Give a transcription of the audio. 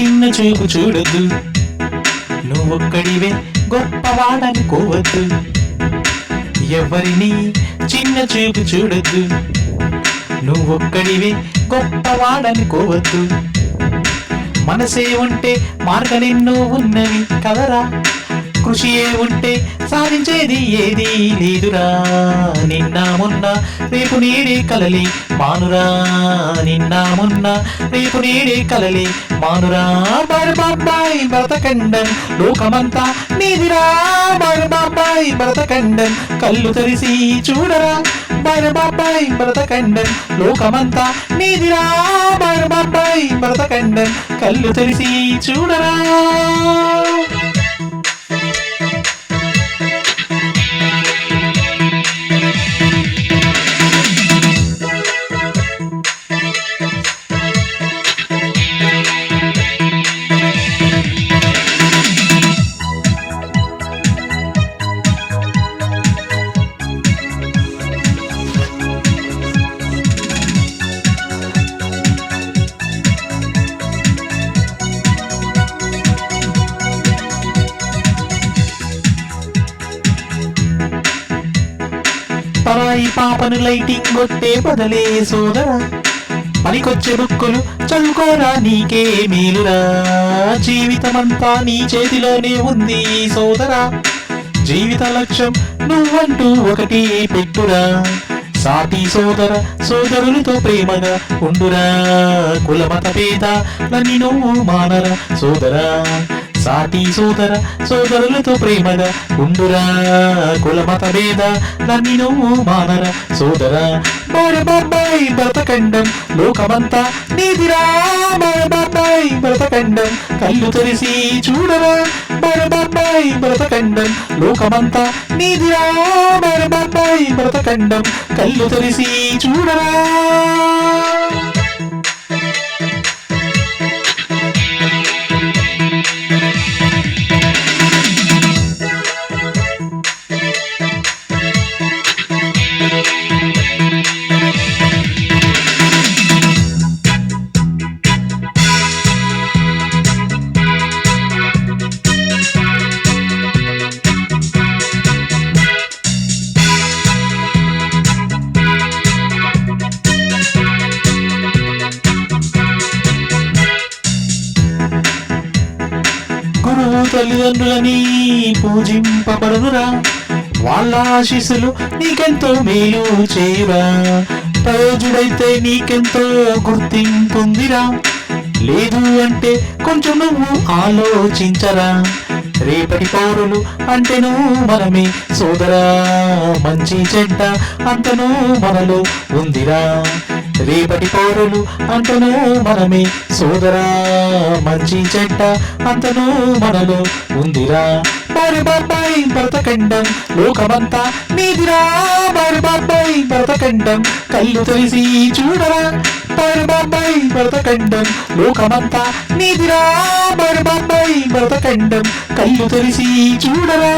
చిన్న చూపు చూడొద్దు, నువ్వొక్కడివే గొప్పవాడనుకోవద్దు. ఎవరిని చిన్న చూపు చూడొద్దు, నువ్వొక్కడివే గొప్పవాడనుకోవద్దు. మనసే ఉంటే మార్గలెన్నో ఉన్నవి కదరా, కృషియే ఉంటే సాధించేది ఏదీ లేదురా. నిన్న మొన్న రేపు నేడే కలలే మానురా, నిన్న మొన్న రేపు నేడే కలలే మానురా. బాబాయ్ భరతఖండం లోకమంతా నీదిరా, బాబాయ్ భరతఖండం కళ్ళు తెరిసి చూడరా. బాబాయ్ భరతఖండం లోకమంతా నీదిరా, బాబాయ్ భరతఖండం కళ్ళు తెరిసి చూడరా. పరాయి పాపను లైటింగ్ కొట్టే బదలే సోదరా, పనికొచ్చే బుక్కులు చదువుకోరా నీకే మేలురా. జీవితమంతా నీ చేతిలోనే ఉంది సోదరా, జీవిత లక్ష్యం నువ్వంటూ ఒకటి పెట్టురా. సాటి సోదర సోదరులతో ప్రేమగా ఉండురా, కులమత భేదాలని నువ్వు మానరా సోదరా. సాటి సోదర సోదరులతో ప్రేమగా ఉండురా, కులమత భేదాలని నువ్వు మానరా సోదరా. బాబాయ్ భరతఖండం లోకమంతా నీదిరా, బాబాయ్ భరతఖండం కళ్ళు తెరిసి చూడరా. బాబాయ్ భరతఖండం లోకమంతా నీదిరా, బాబాయ్ భరతఖండం కళ్ళు తెరిసి చూడరా. గురువు తల్లిదండ్రులని పూజింపబడునురా, వాళ్ళ ఆశీస్సులు నీకెంతో మేలు చేయురా. ప్రయోజుడైతే నీకెంతో గుర్తింపుందిరా, లేదు అంటే కొంచెం నువ్వు ఆలోచించరా. రేపటి పౌరులు అంటేను మనమే సోదరా, మంచి చెడ్డ అంతను మనలో ఉందిరా. రేపటి పౌరులు అంటను మనమే సోదరా, మంచి చెడ్డ అంతను మనలో ఉందిరా. బాబాయ్ భరతఖండం లోకమంతా నీదిరా, బాబాయ్ భరతఖండం కళ్ళు తెరిసి చూడరా. బాబాయ్ భరతఖండం లోకమంతా నీదిరా, బాబాయ్ భరతఖండం కళ్ళు తెరిసి చూడరా.